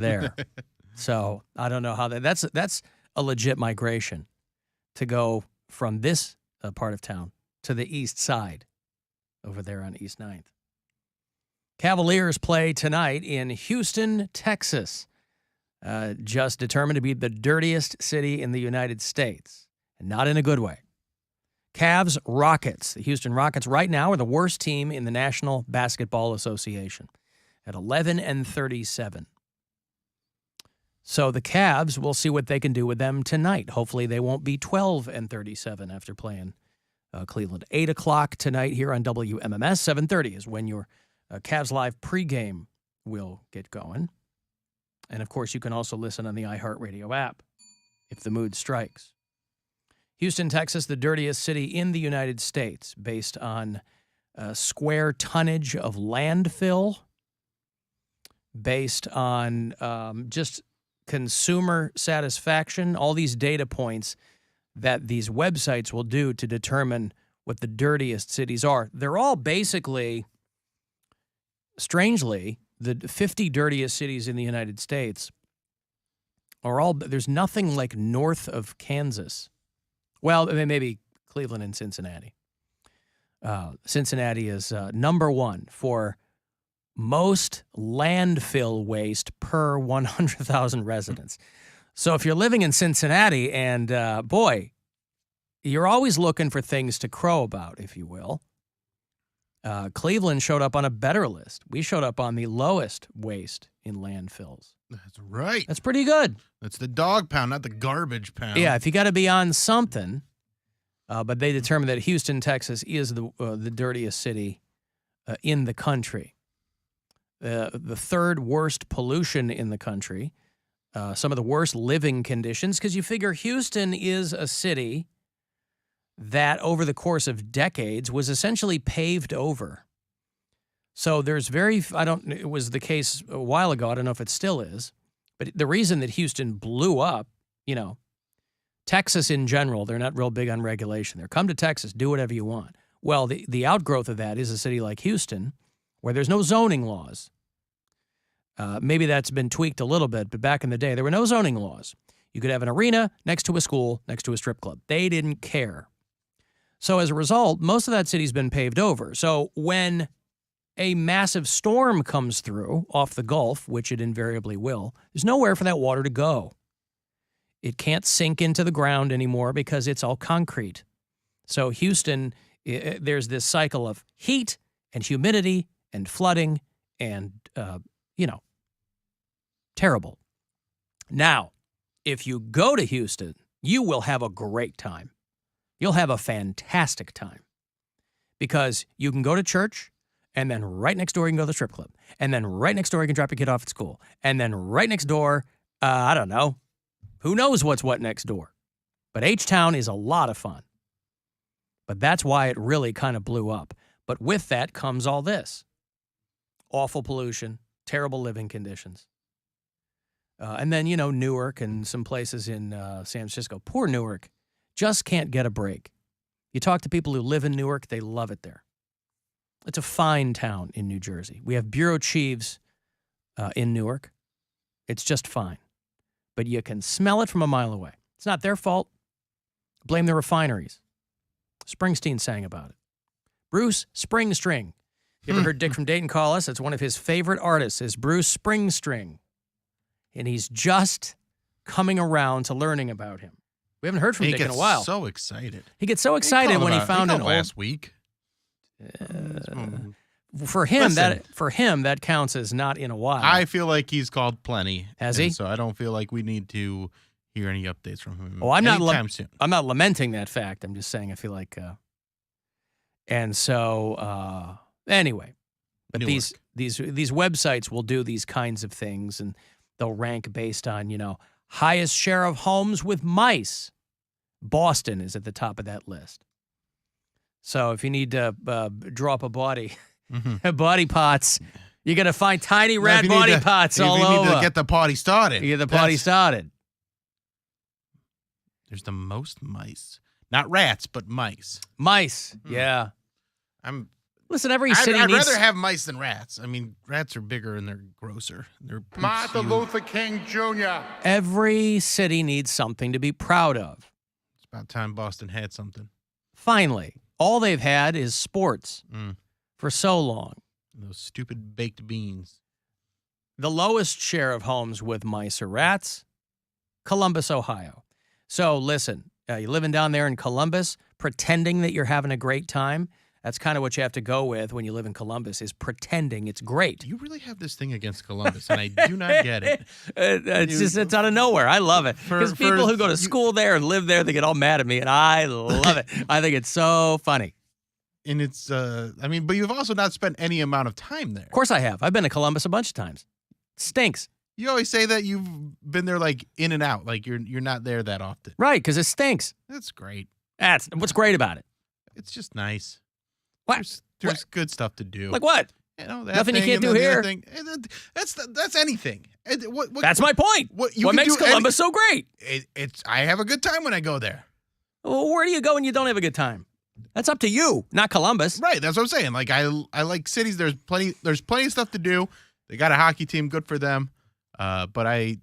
there. So I don't know how that's a legit migration to go from this part of town to the east side over there on East 9th. Cavaliers play tonight in Houston, Texas. Just determined to be the dirtiest city in the United States, and not in a good way. Cavs Rockets. The Houston Rockets right now are the worst team in the National Basketball Association at 11-37. So the Cavs, we'll see what they can do with them tonight. Hopefully they won't be 12-37 after playing Cleveland. 8 o'clock tonight here on WMMS. 7:30 is when your Cavs Live pregame will get going. And, of course, you can also listen on the iHeartRadio app if the mood strikes. Houston, Texas, the dirtiest city in the United States based on square tonnage of landfill, based on just consumer satisfaction, all these data points that these websites will do to determine what the dirtiest cities are. They're all basically, strangely, the 50 dirtiest cities in the United States are all, there's nothing like north of Kansas. Well, maybe Cleveland and Cincinnati. Cincinnati is number one for most landfill waste per 100,000 residents. So if you're living in Cincinnati and, boy, you're always looking for things to crow about, if you will. Cleveland showed up on a better list. We showed up on the lowest waste in landfills. That's right. That's pretty good. That's the dog pound, not the garbage pound. Yeah, if you got to be on something. But they determined that Houston, Texas is the dirtiest city in the country. The third worst pollution in the country. Some of the worst living conditions, because you figure Houston is a city that over the course of decades was essentially paved over. So there's it was the case a while ago, I don't know if it still is, but the reason that Houston blew up, Texas in general, they're not real big on regulation. They're come to Texas, do whatever you want. Well, the outgrowth of that is a city like Houston, where there's no zoning laws. Maybe that's been tweaked a little bit, but back in the day, there were no zoning laws. You could have an arena next to a school, next to a strip club. They didn't care. So as a result, most of that city's been paved over. So when a massive storm comes through off the Gulf, which it invariably will, there's nowhere for that water to go. It can't sink into the ground anymore because it's all concrete. So Houston, there's this cycle of heat and humidity and flooding and, terrible. Now, if you go to Houston, you will have a great time. You'll have a fantastic time because you can go to church, and then right next door you can go to the strip club, and then right next door you can drop your kid off at school, and then right next door, I don't know, who knows what's what next door. But H-Town is a lot of fun. But that's why it really kind of blew up. But with that comes all this. Awful pollution, terrible living conditions. And then, Newark and some places in San Francisco. Poor Newark. Just can't get a break. You talk to people who live in Newark, they love it there. It's a fine town in New Jersey. We have bureau chiefs in Newark. It's just fine. But you can smell it from a mile away. It's not their fault. Blame the refineries. Springsteen sang about it. Bruce Springstring. You ever heard Dick from Dayton call us? It's one of his favorite artists is Bruce Springstring. And he's just coming around to learning about him. We haven't heard from Dick in a while. He gets so excited. He gets so excited when he found an old... last week. For him, that counts as not in a while. I feel like he's called plenty. Has he? So I don't feel like we need to hear any updates from him. Oh, anytime soon. I'm not lamenting that fact. I'm just saying I feel like... And so, anyway. But these websites will do these kinds of things, and they'll rank based on, highest share of homes with mice. Boston is at the top of that list. So if you need to draw up a body, body pots, you're going to find tiny rat body pots all over. If you need to get the party started. You get the party started. There's the most mice. Not rats, but mice. Mice, yeah. Listen, every I'd city needs... rather have mice than rats. I mean, rats are bigger and they're grosser. Martin Luther King Jr. Every city needs something to be proud of. It's about time Boston had something. Finally, all they've had is sports for so long. Those stupid baked beans. The lowest share of homes with mice or rats, Columbus, Ohio. So listen, you're living down there in Columbus, pretending that you're having a great time. That's kind of what you have to go with when you live in Columbus, is pretending it's great. You really have this thing against Columbus, and I do not get it. It's out of nowhere. I love it. Because people who go to school there and live there, they get all mad at me, and I love it. I think it's so funny. And it's, but you've also not spent any amount of time there. Of course I have. I've been to Columbus a bunch of times. It stinks. You always say that you've been there like in and out, like you're not there that often. Right, because it stinks. That's great. That's what's great about it. It's just nice. What? There's good stuff to do. Like what? You know, that Nothing you thing can't and do then the here. other thing. That's anything. That's my point. What makes Columbus so great? I have a good time when I go there. Well, where do you go when you don't have a good time? That's up to you, not Columbus. Right. That's what I'm saying. Like I like cities. There's plenty of stuff to do. They got a hockey team. Good for them. But I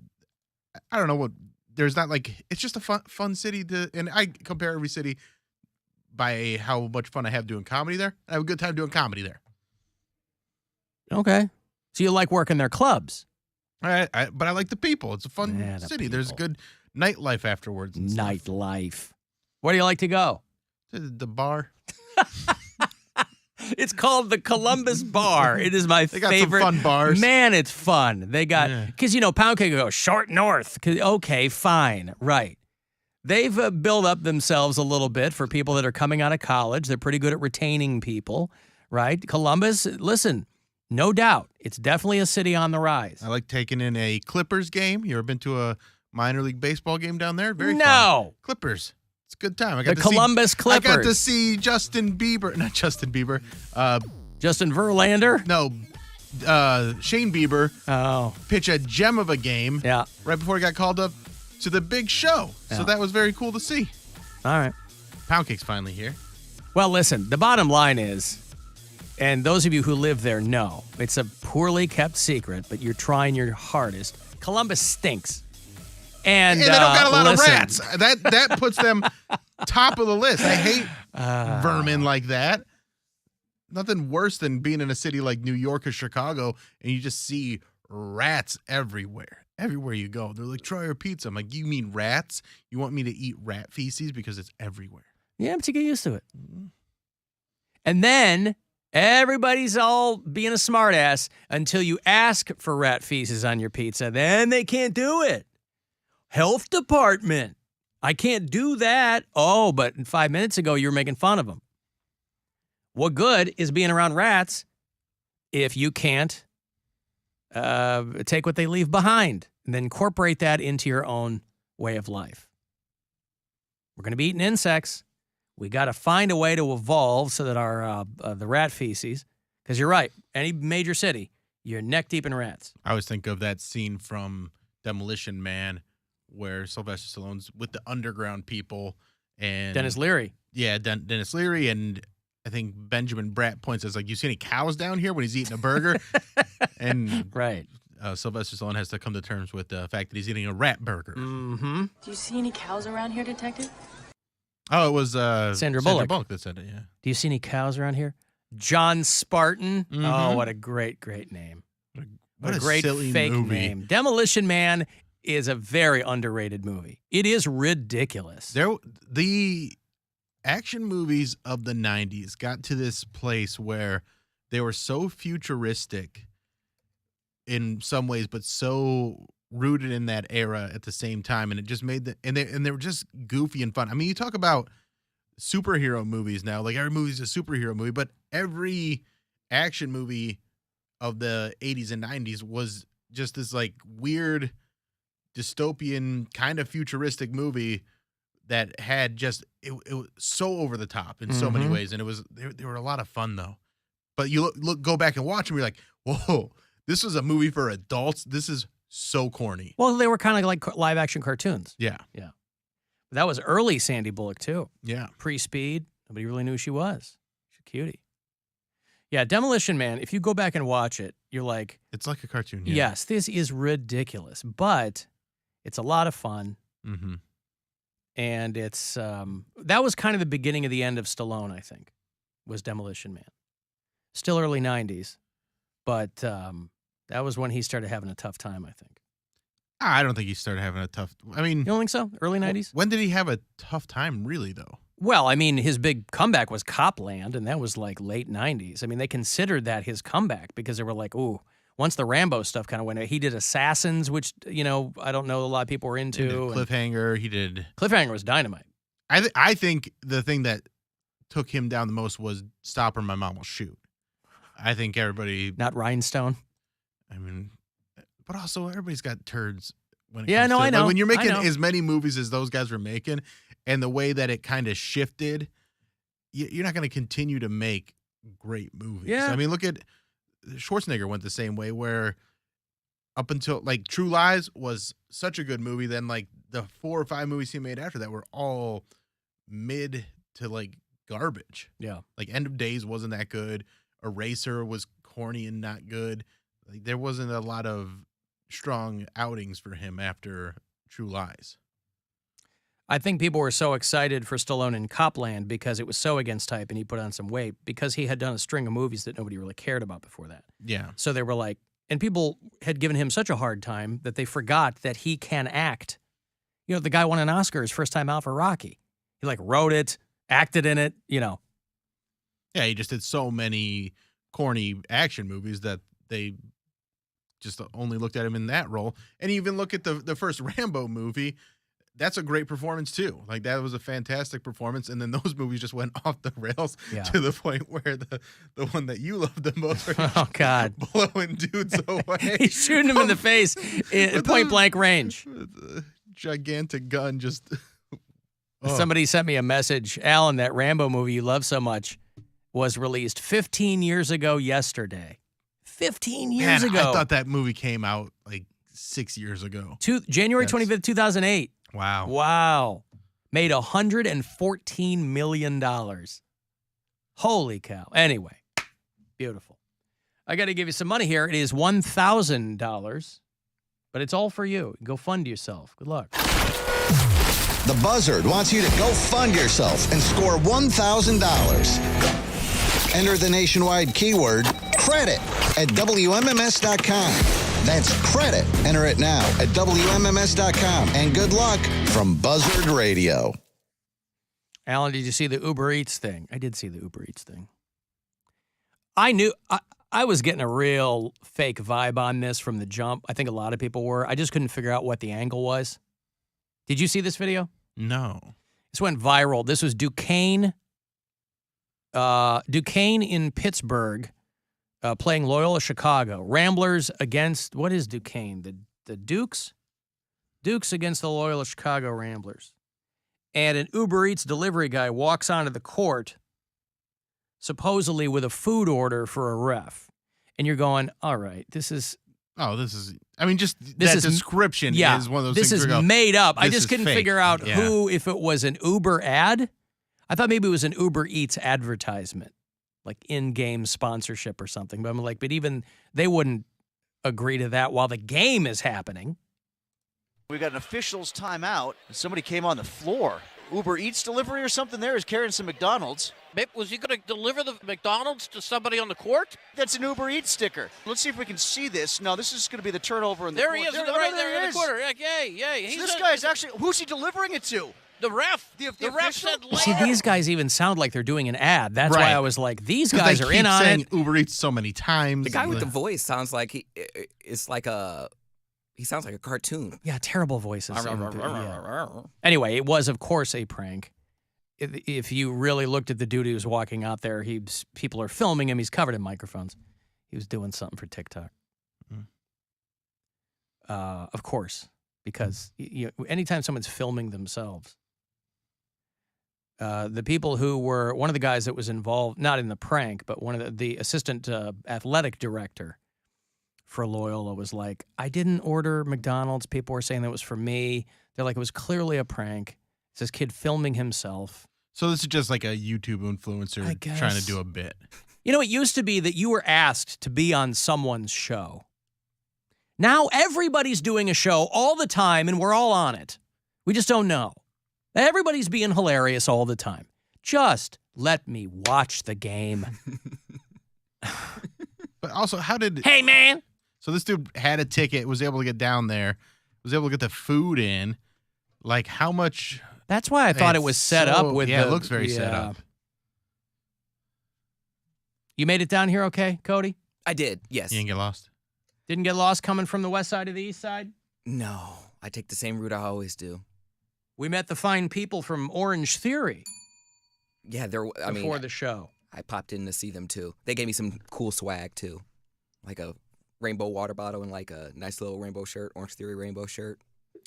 don't know what. There's not like it's just a fun city to, and I compare every city by how much fun I have doing comedy there. I have a good time doing comedy there. Okay. So you like working their clubs. But I like the people. It's a fun city. People. There's good nightlife afterwards. And stuff. Nightlife. Where do you like to go? The bar. It's called the Columbus Bar. It is my They got favorite. some fun bars. Man, it's fun. They got, because, Poundcake goes short north. Okay, fine. Right. They've built up themselves a little bit for people that are coming out of college. They're pretty good at retaining people, right? Columbus, listen, no doubt, it's definitely a city on the rise. I like taking in a Clippers game. You ever been to a minor league baseball game down there? Very fun. No. Clippers. It's a good time. The Columbus Clippers. I got to see Justin Bieber. Not Justin Bieber. Justin Verlander? No. Shane Bieber pitch a gem of a game right before he got called up to the big show. So that was very cool to see. All right. Poundcake's finally here. Well, listen, the bottom line is, and those of you who live there know, it's a poorly kept secret, but you're trying your hardest. Columbus stinks. And they don't got a lot of rats. That puts them top of the list. I hate vermin like that. Nothing worse than being in a city like New York or Chicago and you just see rats everywhere. Everywhere you go. They're like, try our pizza. I'm like, you mean rats? You want me to eat rat feces? Because it's everywhere. Yeah, but you get used to it. And then everybody's all being a smartass until you ask for rat feces on your pizza. Then they can't do it. Health department. I can't do that. Oh, but 5 minutes ago, you were making fun of them. What good is being around rats if you can't take what they leave behind and then incorporate that into your own way of life? We're going to be eating insects. We got to find a way to evolve so that our the rat feces, because you're right, any major city, you're neck deep in rats. I always think of that scene from Demolition Man where Sylvester Stallone's with the underground people and Dennis Leary. Yeah, Dennis Leary, and I think Benjamin Bratt points as like, you see any cows down here when he's eating a burger? And right. Sylvester Stallone has to come to terms with the fact that he's eating a rat burger. Mm-hmm. Do you see any cows around here, Detective? Oh, it was Sandra Bullock that said it, yeah. Do you see any cows around here? John Spartan. Mm-hmm. Oh, what a great name. What a great silly fake movie. name. Demolition Man is a very underrated movie. It is ridiculous. The action movies of the 90s got to this place where they were so futuristic in some ways, but so rooted in that era at the same time, and it just made and they were just goofy and fun. I mean, you talk about superhero movies now, like every movie's a superhero movie, but every action movie of the 80s and 90s was just this like weird dystopian kind of futuristic movie that had just it was so over the top in so many ways, and it was they were a lot of fun though. But you go back and watch them, you're like, whoa, this was a movie for adults. This is so corny. Well, they were kind of like live action cartoons. Yeah. That was early Sandy Bullock too. Yeah. Pre-Speed. Nobody really knew who she was. She's a cutie. Yeah, Demolition Man, if you go back and watch it, you're like, It's like a cartoon. Yeah. yes, this is ridiculous, but it's a lot of fun. Mm-hmm. And it's that was kind of the beginning of the end of Stallone, I think, was Demolition Man. Still early 90s, but that was when he started having a tough time, I think. I don't think he started having a tough. I mean, You don't think so? Early 90s? when did he have a tough time, really, though? Well, I mean, his big comeback was Copland, and that was like late 90s. I mean, they considered that his comeback because they were like, ooh, once the Rambo stuff kind of went, he did Assassins, which, I don't know a lot of people were into. He did Cliffhanger. He did. Cliffhanger was dynamite. I think the thing that took him down the most was Stop or My Mom Will Shoot. I think everybody. Not Rhinestone. I mean, but also everybody's got turds. When it Yeah, comes no, to, I know. Like when you're making I know. as many movies as those guys were making, and the way that it kind of shifted, you're not going to continue to make great movies. Yeah. I mean, look at Schwarzenegger went the same way, where up until like True Lies was such a good movie, then like the 4 or 5 movies he made after that were all mid to like garbage. Yeah. Like End of Days wasn't that good. Eraser was corny and not good. Like there wasn't a lot of strong outings for him after True Lies. I think people were so excited for Stallone in Copland because it was so against type and he put on some weight because he had done a string of movies that nobody really cared about before that. Yeah. So they were like, and people had given him such a hard time that they forgot that he can act. The guy won an Oscar his first time out for Rocky. He like wrote it, acted in it, Yeah, he just did so many corny action movies that they just only looked at him in that role. And even look at the first Rambo movie. That's a great performance too. Like that was a fantastic performance. And then those movies just went off the rails to the point where the one that you love the most, oh God, blowing dudes away. He's shooting him in the face at point blank range. With a gigantic gun just. Oh. Somebody sent me a message. Alan, that Rambo movie you love so much was released 15 years ago yesterday. 15 years ago. I thought that movie came out like 6 years ago. January 25th, 2008. Wow. Wow. Made $114 million. Holy cow. Anyway, beautiful. I got to give you some money here. It is $1,000, but it's all for you. Go fund yourself. Good luck. The Buzzard wants you to go fund yourself and score $1,000. Enter the nationwide keyword credit at WMMS.com. That's credit. Enter it now at WMMS.com. And good luck from Buzzard Radio. Alan, did you see the Uber Eats thing? I did see the Uber Eats thing. I knew I was getting a real fake vibe on this from the jump. I think a lot of people were. I just couldn't figure out what the angle was. Did you see this video? No. This went viral. This was Duquesne in Pittsburgh playing Loyola Chicago. Ramblers against, what is Duquesne? The Dukes? Dukes against the Loyola Chicago Ramblers. And an Uber Eats delivery guy walks onto the court, supposedly with a food order for a ref. And you're going, all right, this is... I mean, just that description is one of those this things. This is made up. I just couldn't fake. figure out who, if it was an Uber ad. I thought maybe it was an Uber Eats advertisement, like in-game sponsorship or something. But I'm like, but even they wouldn't agree to that while the game is happening. We got an official's timeout. Somebody came on the floor. Uber Eats delivery or something there is carrying some McDonald's. Was he going to deliver the McDonald's to somebody on the court? That's an Uber Eats sticker. Let's see if we can see this. No, this is going to be the turnover in the there court. He is, there, right there there in is. the corner. Yay. So this guy is actually, who's he delivering it to? The ref. The ref said later. See, these guys even sound like they're doing an ad. That's why I was like, these guys are in on it. Uber Eats so many times. The guy with the voice sounds like he sounds like a cartoon. Yeah, terrible voices. Anyway, it was, of course, a prank. If you really looked at the dude who was walking out there, people are filming him. He's covered in microphones. He was doing something for TikTok. Of course, because anytime someone's filming themselves, the people who were, one of the guys that was involved, not in the prank, but one of the assistant athletic director for Loyola was like, I didn't order McDonald's. People were saying that was for me. They're like, it was clearly a prank. It's this kid filming himself. So this is just like a YouTube influencer trying to do a bit. You know, it used to be that you were asked to be on someone's show. Now everybody's doing a show all the time, and we're all on it. We just don't know. Everybody's being hilarious all the time. Just let me watch the game. But also, how did... Hey, man! So this dude had a ticket, was able to get down there, was able to get the food in. Like, how much... That's why I thought it was set up with it looks very set up. You made it down here okay, Cody? I did, yes. You didn't get lost? Didn't get lost coming from the west side to the east side? No, I take the same route I always do. We met the fine people from Orange Theory Yeah, before the show. I popped in to see them, too. They gave me some cool swag, too. Like a rainbow water bottle and like a nice little rainbow shirt, Orange Theory rainbow shirt.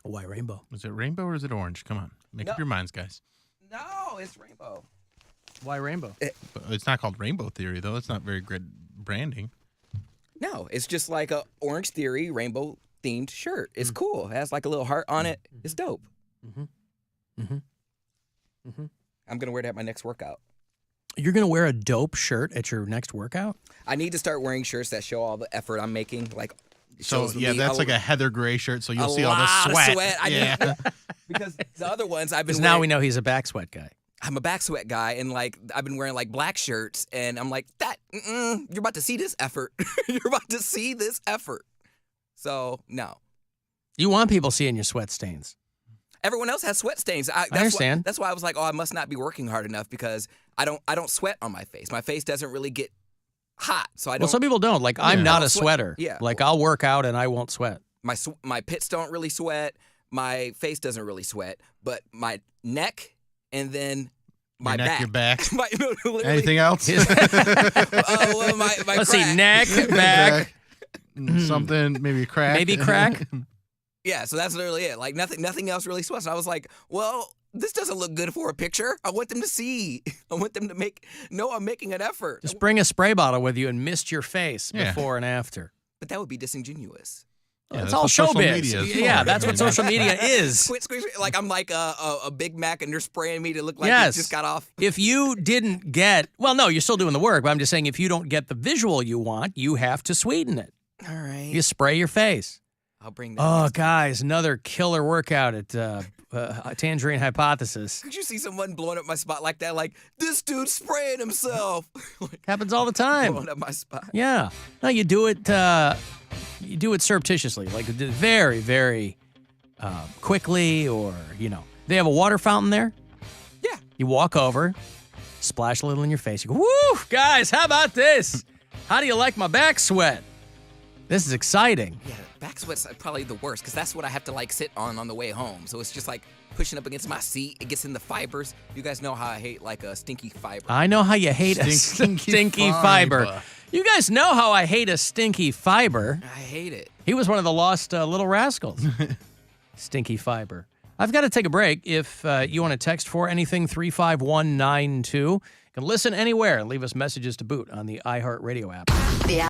Why rainbow? Is it rainbow or is it orange? Come on. Make up your minds, guys. No, it's rainbow. Why rainbow? But it's not called Rainbow Theory, though. That's not very good branding. No, it's just like a Orange Theory rainbow themed shirt. It's cool. It has like a little heart on it. It's dope. I'm gonna wear that at my next workout. You're going to wear a dope shirt at your next workout? I need to start wearing shirts that show all the effort I'm making. Like, That's like a heather gray shirt, so you'll see all the lot sweat. of sweat. Yeah. Because the other ones I've been Because wearing, now we know he's a back sweat guy. I'm a back sweat guy, and like I've been wearing like black shirts, and I'm like, you're about to see this effort. You're about to see this effort. So no. You want people seeing your sweat stains. Everyone else has sweat stains. I understand. That's why I was like, I must not be working hard enough because I don't sweat on my face. My face doesn't really get hot, so I don't. Well, some people don't. Like, I'm not a sweater. Yeah. Like, I'll work out and I won't sweat. My pits don't really sweat. My face doesn't really sweat, but my neck and then my your neck, back. your back. Literally. Anything else? Well, my Let's crack. see, neck, back. Something, maybe crack. Maybe crack. Yeah, so that's literally it. Like nothing else really sweats. And I was like, well, this doesn't look good for a picture. I want them to see. I want them to know I'm making an effort. Just bring a spray bottle with you and mist your face before and after. But that would be disingenuous. Yeah, it's all what social showbiz. media is Yeah, for. that's what social media is. Like I'm like a Big Mac and they're spraying me to look like Yes. it just got off. If you didn't get, well, no, you're still doing the work, but I'm just saying if you don't get the visual you want, you have to sweeten it. All right. You spray your face. I'll bring that. Oh, next time. guys, another killer workout at Tangerine Hypothesis. Could you see someone blowing up my spot like that? Like, this dude's spraying himself. Like, Happens all the time. blowing up my spot. Yeah. No, you do it surreptitiously, like very, very quickly, or, they have a water fountain there. Yeah. You walk over, splash a little in your face. You go, woo, guys, how about this? How do you like my back sweat? This is exciting. Yeah, back sweat's probably the worst because that's what I have to like sit on the way home. So it's just like pushing up against my seat. It gets in the fibers. You guys know how I hate like a stinky fiber. I know how you hate a stinky fiber. You guys know how I hate a stinky fiber. I hate it. He was one of the lost Little Rascals. Stinky fiber. I've got to take a break. If you want to text for anything, 35192. You can listen anywhere and leave us messages to boot on the iHeartRadio app.